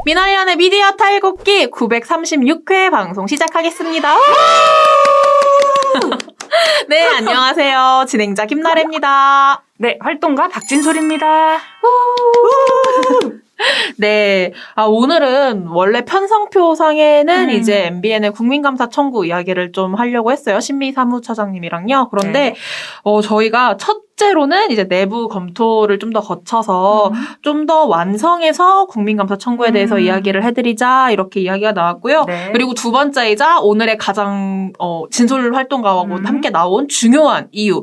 미나리안의 미디어 탈곡기 936회 방송 시작하겠습니다. 네, 안녕하세요. 진행자 김나래입니다. 네, 활동가 박진솔입니다. 네, 오늘은 원래 편성표 상에는 이제 MBN의 국민감사 청구 이야기를 좀 하려고 했어요. 신미사무처장님이랑요. 그런데 저희가 첫째로는 이제 내부 검토를 좀 더 거쳐서 좀 더 완성해서 국민감사 청구에 대해서 이야기를 해드리자 이렇게 이야기가 나왔고요. 네. 그리고 두 번째이자 오늘의 가장 진솔 활동가하고 함께 나온 중요한 이유,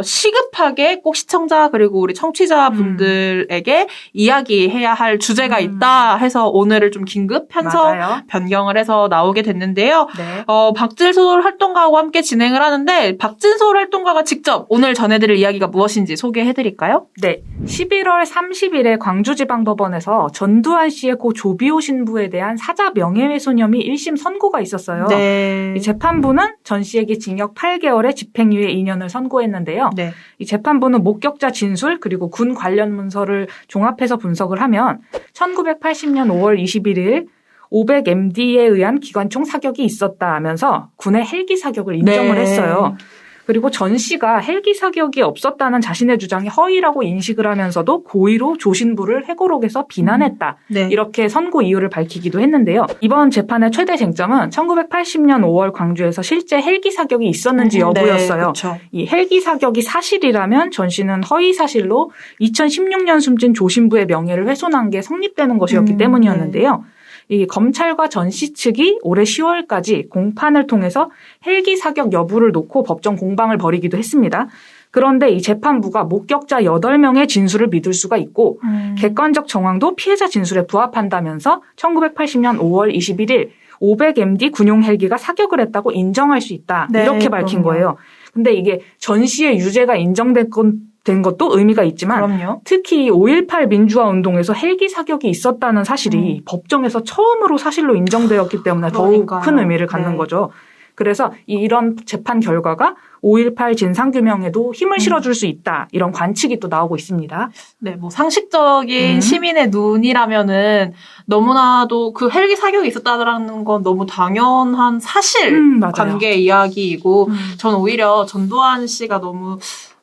시급하게 꼭 시청자 그리고 우리 청취자 분들에게 이야기해야 할 주제가 있다 해서 오늘을 좀 긴급 편성 맞아요. 변경을 해서 나오게 됐는데요. 네. 박진솔 활동가하고 함께 진행을 하는데 박진솔 활동가가 직접 오늘 전해드릴 이야기가 무엇인지 소개해드릴까요? 네. 11월 30일에 광주지방법원에서 전두환 씨의 고 조비오 신부에 대한 사자 명예훼손 혐의 1심 선고가 있었어요. 네. 이 재판부는 전 씨에게 징역 8개월에 집행유예 2년을 선고했는데요. 네. 이 재판부는 목격자 진술 그리고 군 관련 문서를 종합해서 분석을 하면 1980년 5월 21일 500MD에 의한 기관총 사격이 있었다 하면서 군의 헬기 사격을 인정을 했어요. 그리고 전 씨가 헬기 사격이 없었다는 자신의 주장이 허위라고 인식을 하면서도 고의로 조신부를 회고록에서 비난했다. 네. 이렇게 선고 이유를 밝히기도 했는데요. 이번 재판의 최대 쟁점은 1980년 5월 광주에서 실제 헬기 사격이 있었는지 여부였어요. 네, 그렇죠. 이 헬기 사격이 사실이라면 전 씨는 허위 사실로 2016년 숨진 조신부의 명예를 훼손한 게 성립되는 것이었기 때문이었는데요. 이 검찰과 전 씨 측이 올해 10월까지 공판을 통해서 헬기 사격 여부를 놓고 법정 공방을 벌이기도 했습니다. 그런데 이 재판부가 목격자 8명의 진술을 믿을 수가 있고 객관적 정황도 피해자 진술에 부합한다면서 1980년 5월 21일 500MD 군용 헬기가 사격을 했다고 인정할 수 있다. 네, 이렇게 밝힌 그럼요. 거예요. 근데 이게 전 씨의 유죄가 인정된 것도 의미가 있지만 그럼요. 특히 5.18 민주화 운동에서 헬기 사격이 있었다는 사실이 법정에서 처음으로 사실로 인정되었기 때문에 더욱 큰 의미를 갖는 거죠. 그래서 이런 재판 결과가 5.18 진상규명에도 힘을 실어줄 수 있다. 이런 관측이 또 나오고 있습니다. 네, 뭐 상식적인 시민의 눈이라면은 너무나도 그 헬기 사격이 있었다라는 건 너무 당연한 사실 맞아요. 관계 이야기이고 전 오히려 전두환 씨가 너무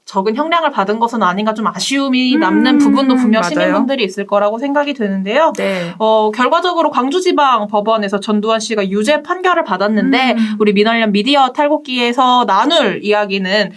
적은 형량을 받은 것은 아닌가 좀 아쉬움이 남는 부분도 분명 맞아요. 시민분들이 있을 거라고 생각이 드는데요. 네. 결과적으로 광주지방법원에서 전두환 씨가 유죄 판결을 받았는데 우리 미나리안 미디어 탈곡기에서 나눌 이야기는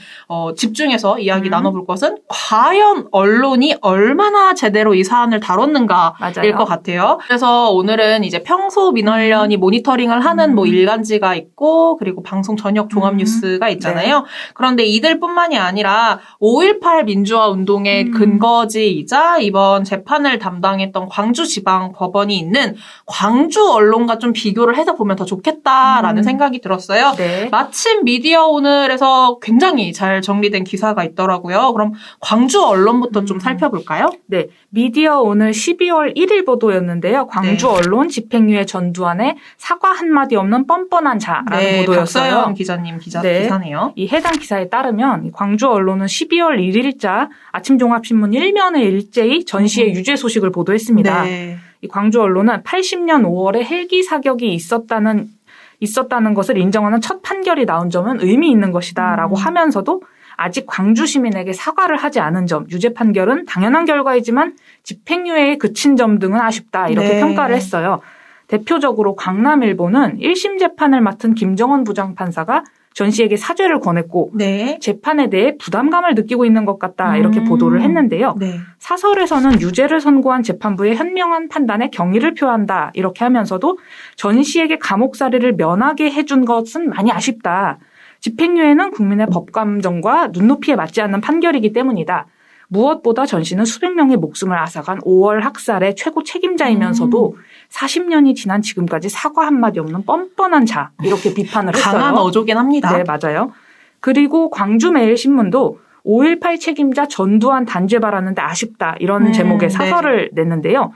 집중해서 이야기 나눠볼 것은 과연 언론이 얼마나 제대로 이 사안을 다뤘는가일 것 같아요. 그래서 오늘은 이제 평소 미나리안이 모니터링을 하는 뭐 일간지가 있고 그리고 방송 저녁 종합 뉴스가 있잖아요. 네. 그런데 이들뿐만이 아니라 5.18 민주화 운동의 근거지이자 이번 재판을 담당했던 광주지방법원이 있는 광주 언론과 좀 비교를 해서 보면 더 좋겠다라는 생각이 들었어요. 네. 마침 미디어 오늘에서 굉장히 잘 정리된 기사가 있더라고요. 그럼 광주 언론부터 좀 살펴볼까요? 네. 미디어 오늘 12월 1일 보도였는데요. 광주 언론 집행유예 전두환의 사과 한마디 없는 뻔뻔한 자라는 보도였어요. 박서영 기자님 기사네요. 이 해당 기사에 따르면 광주 언론은 12월 1일자 아침종합신문 1면에 일제히 전 씨의 유죄 소식을 보도했습니다. 네. 이 광주 언론은 80년 5월에 헬기 사격이 있었다는 것을 인정하는 첫 판결이 나온 점은 의미 있는 것이다라고 하면서도 아직 광주 시민에게 사과를 하지 않은 점, 유죄 판결은 당연한 결과이지만 집행유예에 그친 점 등은 아쉽다 이렇게 평가를 했어요. 대표적으로 강남일보는 1심 재판을 맡은 김정원 부장판사가 전 씨에게 사죄를 권했고 재판에 대해 부담감을 느끼고 있는 것 같다 이렇게 보도를 했는데요. 사설에서는 유죄를 선고한 재판부의 현명한 판단에 경의를 표한다 이렇게 하면서도 전 씨에게 감옥살이를 면하게 해준 것은 많이 아쉽다. 집행유예는 국민의 법감정과 눈높이에 맞지 않는 판결이기 때문이다. 무엇보다 전 씨는 수백 명의 목숨을 앗아간 5월 학살의 최고 책임자이면서도 40년이 지난 지금까지 사과 한마디 없는 뻔뻔한 자 이렇게 비판을 했어요. 강한 어조긴 합니다. 네, 맞아요. 그리고 광주매일신문도 5.18 책임자 전두환 단죄 바라는데 아쉽다 이런 제목의 사설을 냈는데요.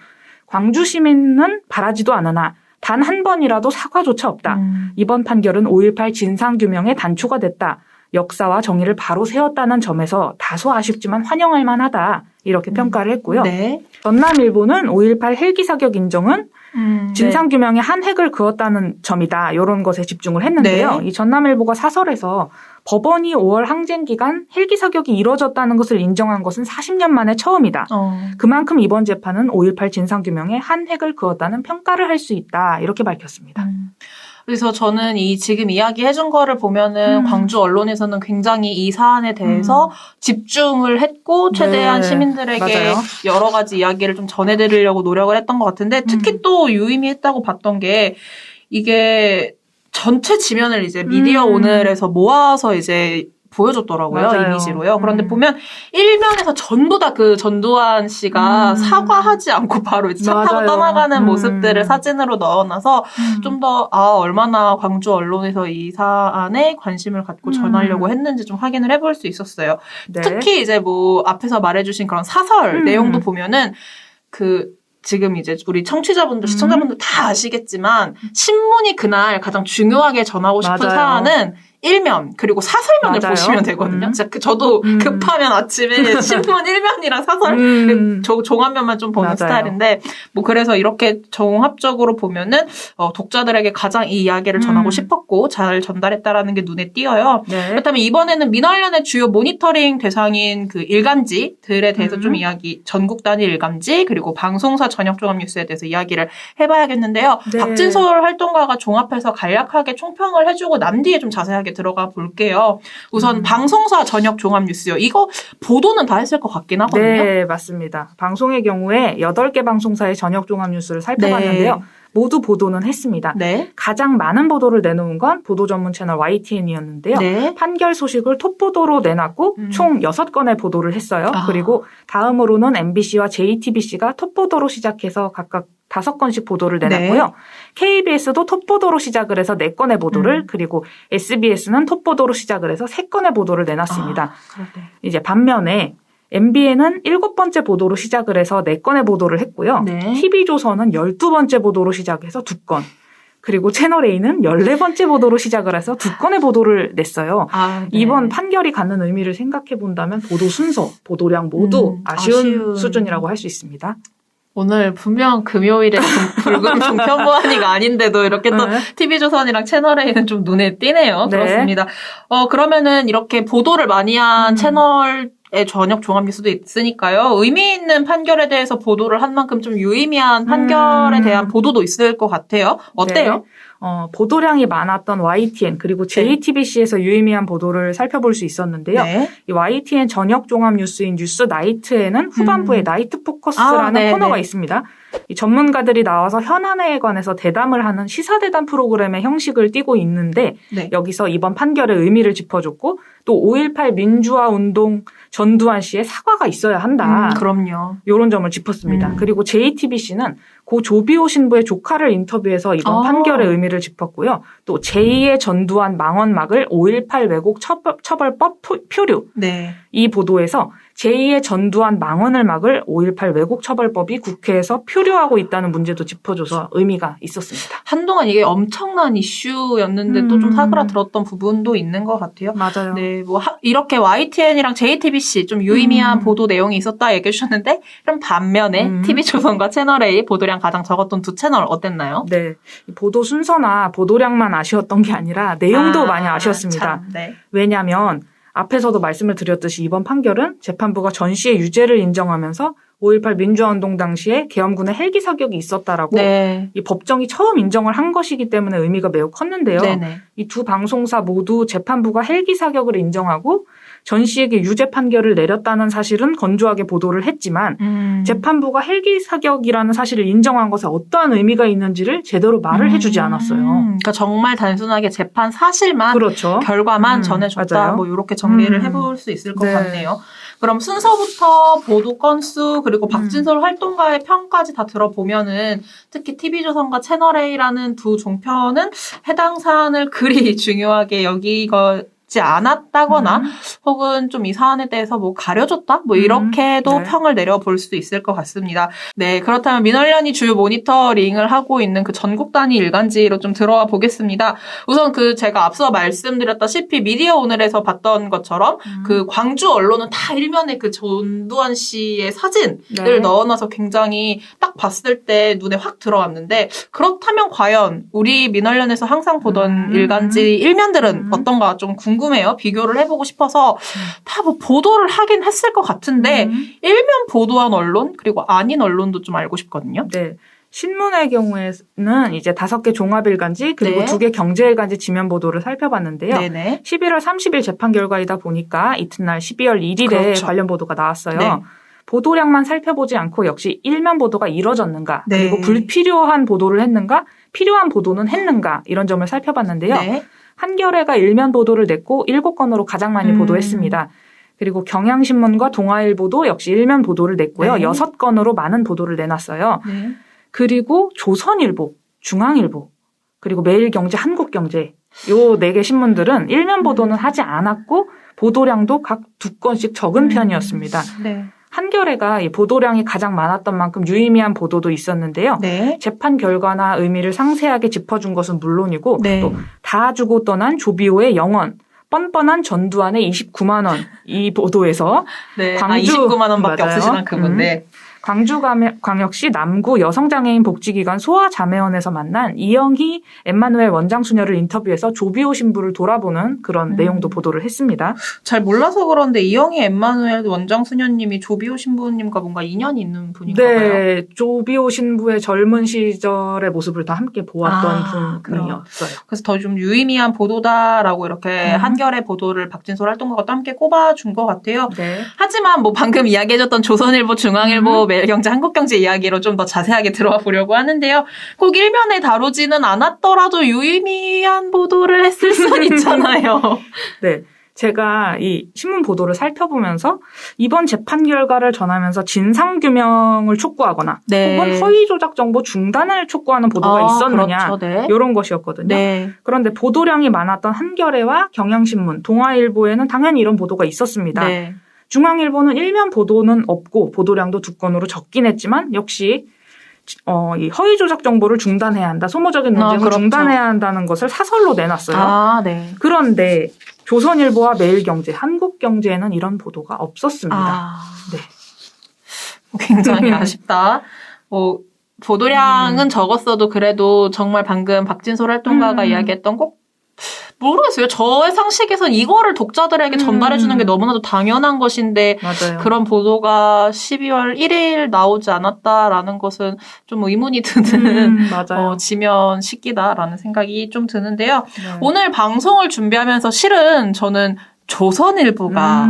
광주 시민은 바라지도 않으나 단 한 번이라도 사과조차 없다. 이번 판결은 5.18 진상규명의 단초가 됐다. 역사와 정의를 바로 세웠다는 점에서 다소 아쉽지만 환영할 만하다. 이렇게 평가를 했고요. 네. 전남일보는 5.18 헬기 사격 인정은 네. 진상규명에 한 획을 그었다는 점이다. 이런 것에 집중을 했는데요. 네. 이 전남일보가 사설에서 법원이 5월 항쟁 기간 헬기 사격이 이뤄졌다는 것을 인정한 것은 40년 만에 처음이다. 그만큼 이번 재판은 5.18 진상규명에 한 획을 그었다는 평가를 할 수 있다. 이렇게 밝혔습니다. 그래서 저는 이 지금 이야기 해준 거를 보면은 광주 언론에서는 굉장히 이 사안에 대해서 집중을 했고 최대한 네, 시민들에게 맞아요. 여러 가지 이야기를 좀 전해드리려고 노력을 했던 것 같은데 특히 또 유의미했다고 봤던 게 이게 전체 지면을 이제 미디어 오늘에서 모아서 이제 보여줬더라고요. 맞아요. 이미지로요. 그런데 보면 일면에서 전부 다 그 전두환 씨가 사과하지 않고 바로 이제 차 타고 맞아요. 떠나가는 모습들을 사진으로 넣어놔서 좀 더 얼마나 광주 언론에서 이 사안에 관심을 갖고 전하려고 했는지 좀 확인을 해볼 수 있었어요. 네. 특히 이제 뭐 앞에서 말해주신 그런 사설 내용도 보면은 지금 이제 우리 청취자분들, 시청자분들 다 아시겠지만 신문이 그날 가장 중요하게 전하고 싶은 맞아요. 사안은 일면 그리고 사설면을 맞아요. 보시면 되거든요. 저도 급하면 아침에 신문 일면이랑 사설 종합면만 좀 보는 맞아요. 스타일인데 뭐 그래서 이렇게 종합적으로 보면은 독자들에게 가장 이 이야기를 전하고 싶었고 잘 전달했다라는 게 눈에 띄어요. 네. 그렇다면 이번에는 민원련의 주요 모니터링 대상인 그 일간지들에 대해서 좀 전국 단위 일간지 그리고 방송사 저녁 종합 뉴스에 대해서 이야기를 해봐야겠는데요. 네. 박진솔 활동가가 종합해서 간략하게 총평을 해주고 남 뒤에 좀 자세하게 들어가 볼게요. 우선 방송사 저녁 종합 뉴스요. 이거 보도는 다 했을 것 같긴 하거든요. 네, 맞습니다. 방송의 경우에 8개 방송사의 저녁 종합 뉴스를 살펴봤는데요. 네. 모두 보도는 했습니다. 네. 가장 많은 보도를 내놓은 건 보도 전문 채널 YTN이었는데요. 네. 판결 소식을 톱보도로 내놨고 총 6건의 보도를 했어요. 그리고 다음으로는 MBC와 JTBC가 톱보도로 시작해서 각각 5건씩 보도를 내놨고요. 네. KBS도 톱보도로 시작을 해서 4건의 보도를 그리고 SBS는 톱보도로 시작을 해서 3건의 보도를 내놨습니다. 그러네. 이제 반면에 MBN은 7번째 보도로 시작을 해서 4건의 보도를 했고요. 네. TV조선은 12번째 보도로 시작해서 2건. 그리고 채널A는 14번째 보도로 시작을 해서 2건의 보도를 냈어요. 네. 이번 판결이 갖는 의미를 생각해 본다면 보도 순서, 보도량 모두 아쉬운 수준이라고 할 수 있습니다. 오늘 분명 금요일에 붉은 종편보안이가 아닌데도 이렇게 또 네. TV조선이랑 채널A는 좀 눈에 띄네요. 네. 그렇습니다. 그러면은 이렇게 보도를 많이 한 채널의 저녁 종합 뉴스도 있으니까요. 의미 있는 판결에 대해서 보도를 한 만큼 좀 유의미한 판결에 대한 보도도 있을 것 같아요. 어때요? 네. 보도량이 많았던 YTN 그리고 JTBC에서 유의미한 보도를 살펴볼 수 있었는데요. 네. 이 YTN 저녁 종합 뉴스인 뉴스 나이트에는 후반부에 나이트 포커스라는 코너가 있습니다. 이 전문가들이 나와서 현안에 관해서 대담을 하는 시사대담 프로그램의 형식을 띠고 있는데 여기서 이번 판결의 의미를 짚어줬고 또 5.18 민주화 운동 전두환 씨의 사과가 있어야 한다. 그럼요. 이런 점을 짚었습니다. 그리고 JTBC는 고 조비오 신부의 조카를 인터뷰해서 이번 판결의 의미를 짚었고요. 또 제2의 전두환 망언막을 5.18 왜곡 처벌법 표류. 네. 이 보도에서 제2의 전두환 망언을 막을 5.18 왜곡 처벌법이 국회에서 표류하고 있다는 문제도 짚어줘서 의미가 있었습니다. 한동안 이게 엄청난 이슈였는데 또 좀 사그라들었던 부분도 있는 것 같아요. 맞아요. 네, 뭐 이렇게 YTN이랑 JTBC 좀 유의미한 보도 내용이 있었다 얘기해 주셨는데 그럼 반면에 TV조선과 채널A 보도량 가장 적었던 두 채널 어땠나요? 네, 보도 순서나 보도량만 아쉬웠던 게 아니라 내용도 많이 아쉬웠습니다. 참, 네. 왜냐하면 앞에서도 말씀을 드렸듯이 이번 판결은 재판부가 전 씨의 유죄를 인정하면서 5.18 민주화운동 당시에 계엄군의 헬기 사격이 있었다라고 이 법정이 처음 인정을 한 것이기 때문에 의미가 매우 컸는데요. 이 두 방송사 모두 재판부가 헬기 사격을 인정하고 전 씨에게 유죄 판결을 내렸다는 사실은 건조하게 보도를 했지만 재판부가 헬기 사격이라는 사실을 인정한 것에 어떠한 의미가 있는지를 제대로 말을 해주지 않았어요. 그러니까 정말 단순하게 재판 사실만 그렇죠. 결과만 전해줬다. 맞아요. 뭐 이렇게 정리를 해볼 수 있을 것 같네요. 그럼 순서부터 보도 건수 그리고 박진솔 활동가의 평까지 다 들어보면은 특히 TV조선과 채널A라는 두 종편은 해당 사안을 그리 중요하게 지 않았다거나 혹은 좀 이 사안에 대해서 뭐 가려줬다? 뭐 이렇게도 네. 평을 내려볼 수 있을 것 같습니다. 네, 그렇다면 민원련이 주요 모니터링을 하고 있는 그 전국 단위 일간지로 좀 들어와 보겠습니다. 우선 그 제가 앞서 말씀드렸다시피 미디어 오늘에서 봤던 것처럼 그 광주 언론은 다 일면에 그 전두환 씨의 사진을 네. 넣어놔서 굉장히 딱 봤을 때 눈에 확 들어왔는데 그렇다면 과연 우리 민원련에서 항상 보던 일간지 일면들은 어떤가 좀 궁금해요. 비교를 해보고 싶어서 다 뭐 보도를 하긴 했을 것 같은데 일면 보도한 언론 그리고 아닌 언론도 좀 알고 싶거든요. 네. 신문의 경우에는 이제 5개 종합일간지 그리고 네. 2개 경제일간지 지면 보도를 살펴봤는데요. 네네. 11월 30일 재판 결과이다 보니까 이튿날 12월 1일에 그렇죠. 관련 보도가 나왔어요. 네. 보도량만 살펴보지 않고 역시 일면 보도가 이뤄졌는가 네. 그리고 불필요한 보도를 했는가 필요한 보도는 했는가 이런 점을 살펴봤는데요. 네. 한겨레가 일면 보도를 냈고 7건으로 가장 많이 보도했습니다. 그리고 경향신문과 동아일보도 역시 일면 보도를 냈고요. 네. 6건으로 많은 보도를 내놨어요. 네. 그리고 조선일보, 중앙일보, 그리고 매일경제, 한국경제 요 4개 신문들은 일면 보도는 하지 않았고 보도량도 각 2건씩 적은 편이었습니다. 네. 한겨레가 이 보도량이 가장 많았던 만큼 유의미한 보도도 있었는데요. 네. 재판 결과나 의미를 상세하게 짚어준 것은 물론이고 네. 또 다 주고 떠난 조비오의 영원, 뻔뻔한 전두환의 29만 원 이 보도에서 네. 광주 29만 원밖에 맞아요. 없으시단 그분데. 광주광역시 남구 여성장애인 복지기관 소아자매원에서 만난 이영희 엠마누엘 원장 수녀를 인터뷰해서 조비오 신부를 돌아보는 그런 내용도 보도를 했습니다. 잘 몰라서 그런데 이영희 엠마누엘 원장 수녀님이 조비오 신부님과 뭔가 인연이 있는 분인가 봐요. 네, 조비오 신부의 젊은 시절의 모습을 다 함께 보았던 그럼. 분이었어요. 그래서 더 좀 유의미한 보도다라고 이렇게 한겨레 보도를 박진솔 활동가가 또 함께 꼽아준 것 같아요. 네. 하지만 뭐 방금 이야기해줬던 조선일보, 중앙일보, 매일경제, 한국경제 이야기로 좀 더 자세하게 들어가 보려고 하는데요. 꼭 일면에 다루지는 않았더라도 유의미한 보도를 했을 수 있잖아요. 네. 제가 이 신문 보도를 살펴보면서 이번 재판 결과를 전하면서 진상규명을 촉구하거나 네. 혹은 허위조작 정보 중단을 촉구하는 보도가 있었느냐 그렇죠. 네. 이런 것이었거든요. 네. 그런데 보도량이 많았던 한겨레와 경향신문, 동아일보에는 당연히 이런 보도가 있었습니다. 네. 중앙일보는 일면 보도는 없고 보도량도 2건으로 적긴 했지만 역시 이 허위조작 정보를 중단해야 한다. 소모적인 논쟁을 그렇죠. 중단해야 한다는 것을 사설로 내놨어요. 네. 그런데 조선일보와 매일경제, 한국경제에는 이런 보도가 없었습니다. 네. 굉장히 아쉽다. 보도량은 적었어도 그래도 정말 방금 박진솔 활동가가 이야기했던 꼭 모르겠어요. 저의 상식에선 이거를 독자들에게 전달해주는 게 너무나도 당연한 것인데 맞아요. 그런 보도가 12월 1일 나오지 않았다라는 것은 좀 의문이 드는 맞아요. 지면 시기다라는 생각이 좀 드는데요. 네. 오늘 방송을 준비하면서 실은 저는 조선일보가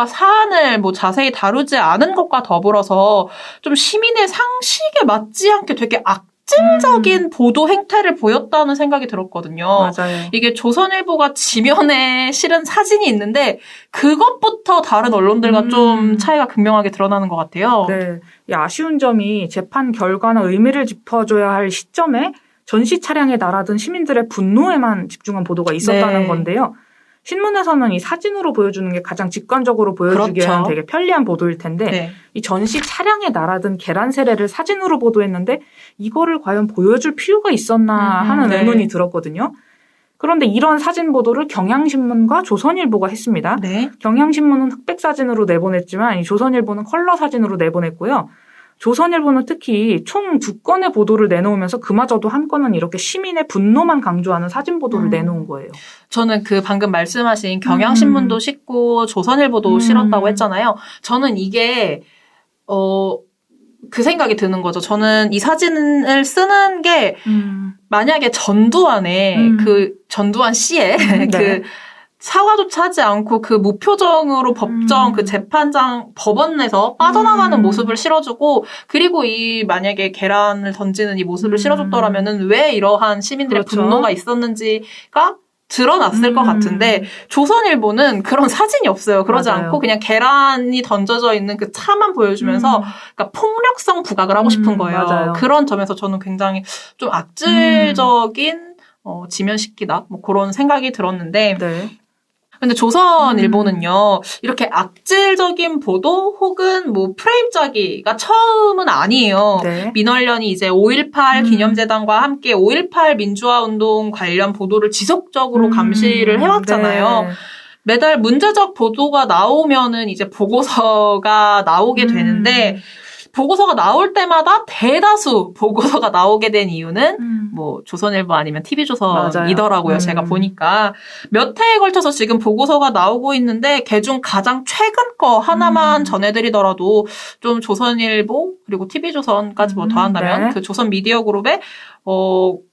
사안을 뭐 자세히 다루지 않은 것과 더불어서 좀 시민의 상식에 맞지 않게 되게 악질적인 보도 행태를 보였다는 생각이 들었거든요. 맞아요. 이게 조선일보가 지면에 실은 사진이 있는데 그것부터 다른 언론들과 좀 차이가 극명하게 드러나는 것 같아요. 네. 이 아쉬운 점이 재판 결과나 의미를 짚어줘야 할 시점에 전시 차량에 날아든 시민들의 분노에만 집중한 보도가 있었다는 네. 건데요. 신문에서는 이 사진으로 보여주는 게 가장 직관적으로 보여주기에는 그렇죠. 되게 편리한 보도일 텐데 네. 이 전시 차량에 날아든 계란 세례를 사진으로 보도했는데 이거를 과연 보여줄 필요가 있었나 하는 네. 의문이 들었거든요. 그런데 이런 사진 보도를 경향신문과 조선일보가 했습니다. 네. 경향신문은 흑백 사진으로 내보냈지만 이 조선일보는 컬러 사진으로 내보냈고요. 조선일보는 특히 총 2건의 보도를 내놓으면서 그마저도 한 건은 이렇게 시민의 분노만 강조하는 사진 보도를 내놓은 거예요. 저는 그 방금 말씀하신 경향신문도 싣고 조선일보도 실었다고 했잖아요. 저는 이게 그 생각이 드는 거죠. 저는 이 사진을 쓰는 게 만약에 전두환의 그 전두환 씨의 네. 그 사과조차 하지 않고 그 무표정으로 법정 그 재판장 법원 내서 빠져나가는 모습을 실어주고 그리고 이 만약에 계란을 던지는 이 모습을 실어줬더라면은 왜 이러한 시민들의 그렇죠. 분노가 있었는지가 드러났을 것 같은데 조선일보는 그런 사진이 없어요. 그러지 맞아요. 않고 그냥 계란이 던져져 있는 그 차만 보여주면서 그러니까 폭력성 부각을 하고 싶은 거예요. 맞아요. 그런 점에서 저는 굉장히 좀 악질적인 지면시키다. 뭐 그런 생각이 들었는데. 네. 근데 조선일보는요, 이렇게 악질적인 보도 혹은 뭐 프레임 짜기가 처음은 아니에요. 네. 민원련이 이제 5.18 기념재단과 함께 5.18 민주화운동 관련 보도를 지속적으로 감시를 해왔잖아요. 네. 매달 문제적 보도가 나오면은 이제 보고서가 나오게 되는데, 보고서가 나올 때마다 대다수 보고서가 나오게 된 이유는 뭐 조선일보 아니면 TV조선이더라고요. 맞아요. 제가 보니까 몇 회에 걸쳐서 지금 보고서가 나오고 있는데 그중 가장 최근 거 하나만 전해드리더라도 좀 조선일보 그리고 TV조선까지 뭐 더한다면 네. 그 조선 미디어 그룹의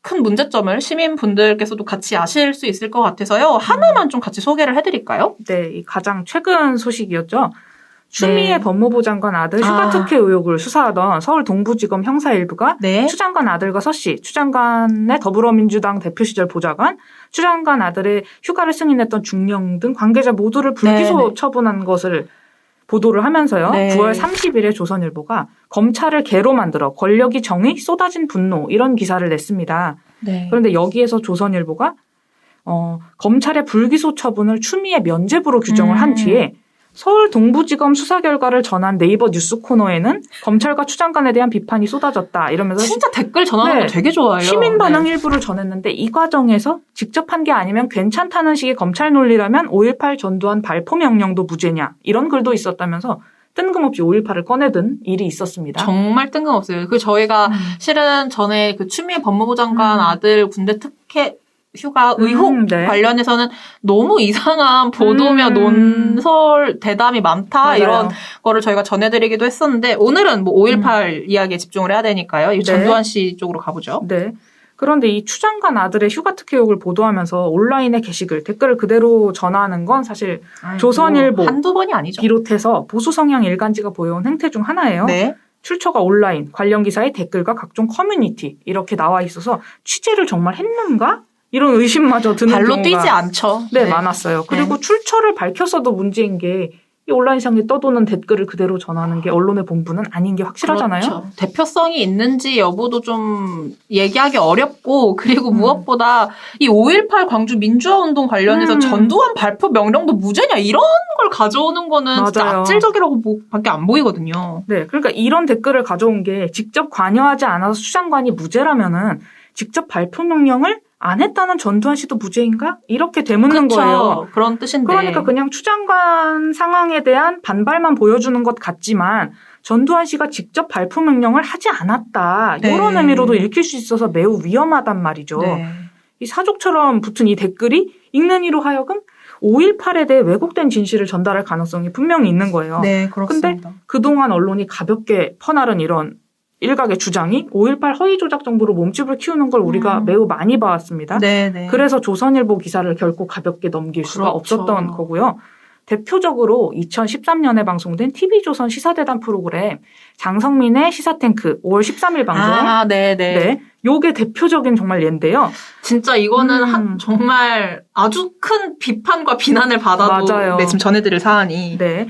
큰 문제점을 시민분들께서도 같이 아실 수 있을 것 같아서요. 하나만 좀 같이 소개를 해드릴까요? 네, 이 가장 최근 소식이었죠. 추미애 네. 법무부 장관 아들 휴가 특혜 의혹을 수사하던 서울 동부지검 형사 일부가 네. 추 장관 아들과 서 씨, 추 장관의 더불어민주당 대표 시절 보좌관, 추 장관 아들의 휴가를 승인했던 중령 등 관계자 모두를 불기소 네네. 처분한 것을 보도를 하면서요. 네. 9월 30일에 조선일보가 검찰을 개로 만들어 권력이 정의 쏟아진 분노 이런 기사를 냈습니다. 네. 그런데 여기에서 조선일보가 검찰의 불기소 처분을 추미애 면죄부로 규정을 한 뒤에 서울 동부지검 수사 결과를 전한 네이버 뉴스 코너에는 검찰과 추 장관에 대한 비판이 쏟아졌다 이러면서 진짜 댓글 전하는 거 되게 좋아요. 시민 반응 네. 일부를 전했는데 이 과정에서 직접 한 게 아니면 괜찮다는 식의 검찰 논리라면 5.18 전두환 발포 명령도 무죄냐 이런 글도 있었다면서 뜬금없이 5.18을 꺼내든 일이 있었습니다. 정말 뜬금없어요. 그 저희가 실은 전에 그 추미애 법무부 장관 아들 군대 특혜 휴가 의혹 네. 관련해서는 너무 이상한 보도며 논설 대담이 많다 맞아요. 이런 거를 저희가 전해드리기도 했었는데 오늘은 뭐 5.18 이야기에 집중을 해야 되니까요. 이 전두환 씨 쪽으로 가보죠. 네. 그런데 이 추 장관 아들의 휴가 특혜 의혹을 보도하면서 온라인의 게시글, 댓글을 그대로 전하는 건 사실 조선일보 한두 번이 아니죠. 비롯해서 보수 성향 일간지가 보여온 행태 중 하나예요. 네. 출처가 온라인, 관련 기사의 댓글과 각종 커뮤니티 이렇게 나와 있어서 취재를 정말 했는가? 이런 의심마저 드는 발로 경우가 뛰지 않죠. 네, 많았어요. 그리고 출처를 밝혔어도 문제인 게 이 온라인상에 떠도는 댓글을 그대로 전하는 게 언론의 본분은 아닌 게 확실하잖아요. 그렇죠. 대표성이 있는지 여부도 좀 얘기하기 어렵고 그리고 무엇보다 이 5.18 광주 민주화운동 관련해서 전두환 발포 명령도 무죄냐 이런 걸 가져오는 거는 진짜 맞아요. 악질적이라고 밖에 안 보이거든요. 네, 그러니까 이런 댓글을 가져온 게 직접 관여하지 않아서 추 장관이 무죄라면은 직접 발표 명령을 안 했다는 전두환 씨도 무죄인가? 이렇게 되묻는 그쵸. 거예요. 그런 뜻인데. 그러니까 그냥 추 장관 상황에 대한 반발만 보여주는 것 같지만 전두환 씨가 직접 발표 명령을 하지 않았다. 네. 이런 의미로도 읽힐 수 있어서 매우 위험하단 말이죠. 네. 이 사족처럼 붙은 이 댓글이 읽는 이로 하여금 5.18에 대해 왜곡된 진실을 전달할 가능성이 분명히 있는 거예요. 네, 그렇습니다. 근데 그동안 언론이 가볍게 퍼나른 이런 일각의 주장이 5.18 허위 조작 정보로 몸집을 키우는 걸 우리가 매우 많이 봐왔습니다. 네. 그래서 조선일보 기사를 결코 가볍게 넘길 수가 그렇죠. 없었던 거고요. 대표적으로 2013년에 방송된 TV조선 시사대담 프로그램 장성민의 시사탱크 5월 13일 방송. 아, 네네. 네. 요게 대표적인 정말 예인데요. 진짜 이거는 정말 아주 큰 비판과 비난을 받아도 맞아요. 네, 지금 전해드릴 사안이. 네.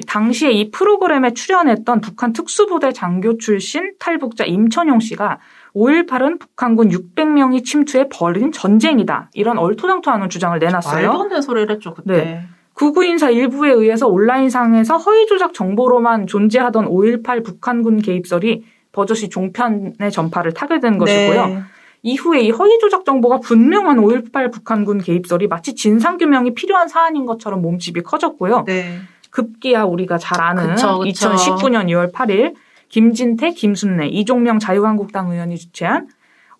당시에 이 프로그램에 출연했던 북한 특수부대 장교 출신 탈북자 임천용 씨가 5.18은 북한군 600명이 침투해 벌인 전쟁이다. 이런 얼토당토하는 주장을 내놨어요. 말도 안 되는 소리를 했죠, 그때. 네. 구구 인사 일부에 의해서 온라인상에서 허위 조작 정보로만 존재하던 5.18 북한군 개입설이 버젓이 종편의 전파를 타게 된 것이고요. 네. 이후에 이 허위 조작 정보가 분명한 5.18 북한군 개입설이 마치 진상규명이 필요한 사안인 것처럼 몸집이 커졌고요. 네. 급기야 우리가 잘 아는 그쵸. 2019년 2월 8일 김진태, 김순례, 이종명 자유한국당 의원이 주최한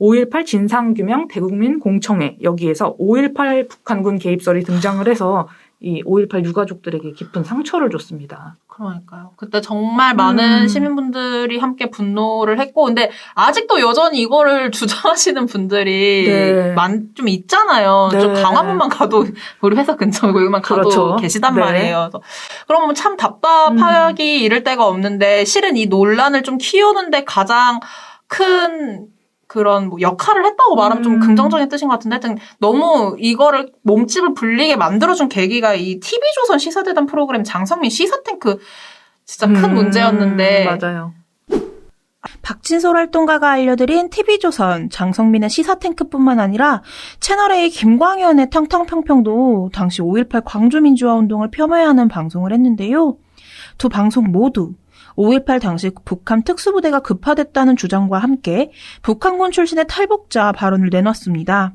5.18 진상규명 대국민 공청회 여기에서 5.18 북한군 개입설이 등장을 해서 이 5.18 유가족들에게 깊은 상처를 줬습니다. 그러니까요. 그때 정말 많은 시민분들이 함께 분노를 했고, 근데 아직도 여전히 이거를 주장하시는 분들이 네. 좀 있잖아요. 네. 좀 강화문만 가도 우리 회사 근처고 여기만 가도 그렇죠. 계시단 네. 말이에요. 그래서 그러면 참 답답하기 이를 데가 없는데 실은 이 논란을 좀 키우는데 가장 큰 그런 뭐 역할을 했다고 말하면 좀 긍정적인 뜻인 것 같은데 하여튼 너무 이거를 몸집을 불리게 만들어준 계기가 이 TV조선 시사대담 프로그램 장성민 시사탱크 진짜 큰 문제였는데 맞아요. 박진솔 활동가가 알려드린 TV조선 장성민의 시사탱크뿐만 아니라 채널A 김광현의 탕탕평평도 당시 5.18 광주민주화운동을 폄훼하는 방송을 했는데요. 두 방송 모두 5.18 당시 북한 특수부대가 급파됐다는 주장과 함께 북한군 출신의 탈북자 발언을 내놨습니다.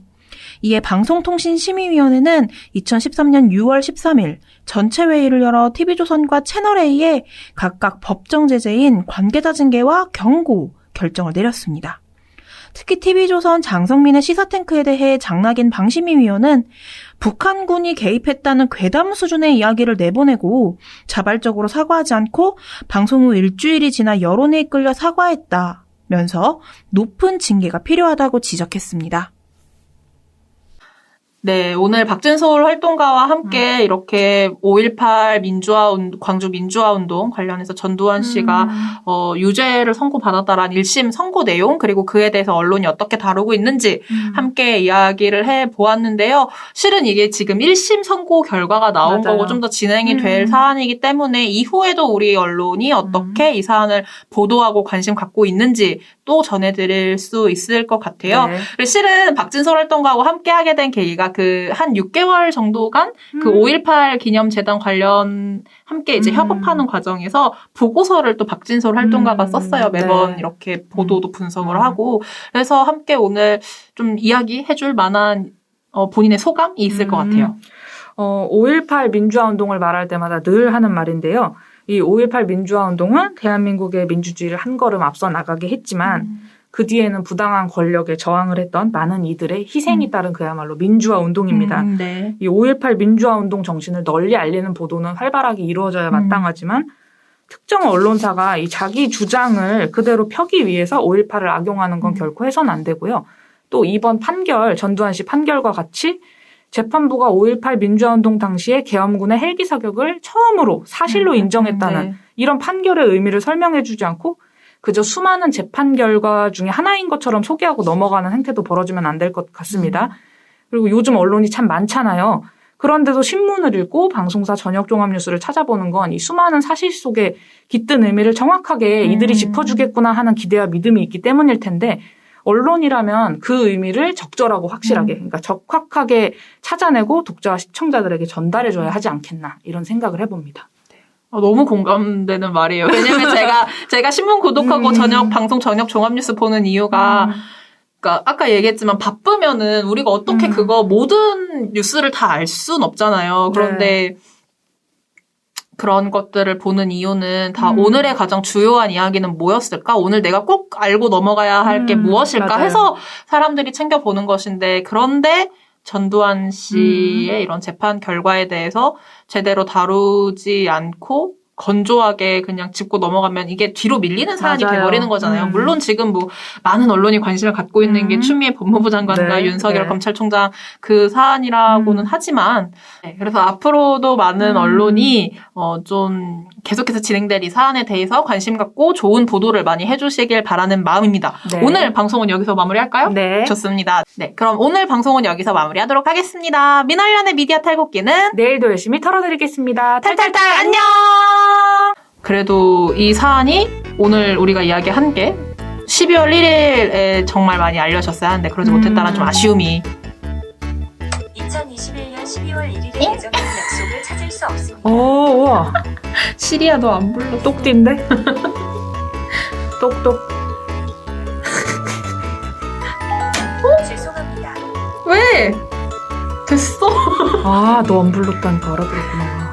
이에 방송통신심의위원회는 2013년 6월 13일 전체 회의를 열어 TV조선과 채널A에 각각 법정 제재인 관계자 징계와 경고 결정을 내렸습니다. 특히 TV조선 장성민의 시사탱크에 대해 장낙인 방심위위원은 북한군이 개입했다는 괴담 수준의 이야기를 내보내고 자발적으로 사과하지 않고 방송 후 일주일이 지나 여론에 이끌려 사과했다면서 높은 징계가 필요하다고 지적했습니다. 네, 오늘 박진솔 활동가와 함께 이렇게 5.18 광주 민주화운동 관련해서 전두환 씨가 유죄를 선고받았다라는 1심 선고 내용, 그리고 그에 대해서 언론이 어떻게 다루고 있는지 함께 이야기를 해보았는데요. 실은 이게 지금 1심 선고 결과가 나온 맞아요. 거고 좀 더 진행이 될 사안이기 때문에 이후에도 우리 언론이 어떻게 이 사안을 보도하고 관심 갖고 있는지 또 전해드릴 수 있을 것 같아요. 네. 그리고 실은 박진솔 활동가와 함께 하게 된 계기가 그 한 6개월 정도간 그 5.18 기념재단 관련 함께 이제 협업하는 과정에서 보고서를 또 박진솔 활동가가 썼어요. 매번 네. 이렇게 보도도 분석을 하고. 그래서 함께 오늘 좀 이야기해줄 만한 본인의 소감이 있을 것 같아요. 5.18 민주화운동을 말할 때마다 늘 하는 말인데요. 이 5.18 민주화운동은 대한민국의 민주주의를 한 걸음 앞서 나가게 했지만 그 뒤에는 부당한 권력에 저항을 했던 많은 이들의 희생이 따른 그야말로 민주화운동입니다. 네. 이 5.18 민주화운동 정신을 널리 알리는 보도는 활발하게 이루어져야 마땅하지만 특정 언론사가 이 자기 주장을 그대로 펴기 위해서 5.18을 악용하는 건 결코 해서는 안 되고요. 또 이번 판결, 전두환 씨 판결과 같이 재판부가 5.18 민주화운동 당시에 계엄군의 헬기 사격을 처음으로 사실로 인정했다는 네. 이런 판결의 의미를 설명해주지 않고 그저 수많은 재판 결과 중에 하나인 것처럼 소개하고 넘어가는 행태도 벌어지면 안 될 것 같습니다. 그리고 요즘 언론이 참 많잖아요. 그런데도 신문을 읽고 방송사 저녁 종합 뉴스를 찾아보는 건 이 수많은 사실 속에 깃든 의미를 정확하게 이들이 짚어주겠구나 하는 기대와 믿음이 있기 때문일 텐데 언론이라면 그 의미를 적절하고 확실하게 그러니까 적확하게 찾아내고 독자와 시청자들에게 전달해줘야 하지 않겠나 이런 생각을 해봅니다. 너무 공감되는 말이에요. 왜냐면 제가 신문 구독하고 방송 저녁 종합뉴스 보는 이유가 그러니까 아까 얘기했지만 바쁘면은 우리가 어떻게 그거 모든 뉴스를 다 알 순 없잖아요. 그런데 그런 것들을 보는 이유는 다 오늘의 가장 주요한 이야기는 뭐였을까? 오늘 내가 꼭 알고 넘어가야 할 게 무엇일까? 맞아요. 해서 사람들이 챙겨보는 것인데 그런데 전두환 씨의 이런 재판 결과에 대해서 제대로 다루지 않고 건조하게 그냥 짚고 넘어가면 이게 뒤로 밀리는 사안이 맞아요. 돼버리는 거잖아요. 물론 지금 뭐 많은 언론이 관심을 갖고 있는 게 추미애 법무부 장관과 네, 윤석열 네. 검찰총장 그 사안이라고는 하지만 그래서 앞으로도 많은 언론이 좀 계속해서 진행될 이 사안에 대해서 관심 갖고 좋은 보도를 많이 해주시길 바라는 마음입니다. 네. 오늘 방송은 여기서 마무리할까요? 네. 좋습니다. 네, 그럼 오늘 방송은 여기서 마무리하도록 하겠습니다. 미나연의 미디어 탈곡기는 내일도 열심히 털어드리겠습니다. 탈탈탈 안녕! 그래도 이 사안이 오늘 우리가 이야기한 게 12월 1일에 정말 많이 알려졌어야 하는데 그러지 못했다는 좀 아쉬움이 2021년 12월 1일에 예정된 약속을 찾을 수 없습니다. 오, 우와. 시리아 너 안 불러. 똑띠인데? 똑똑. 죄송합니다. 왜? 됐어. 아, 너 안 불렀다니까 알아들었구나.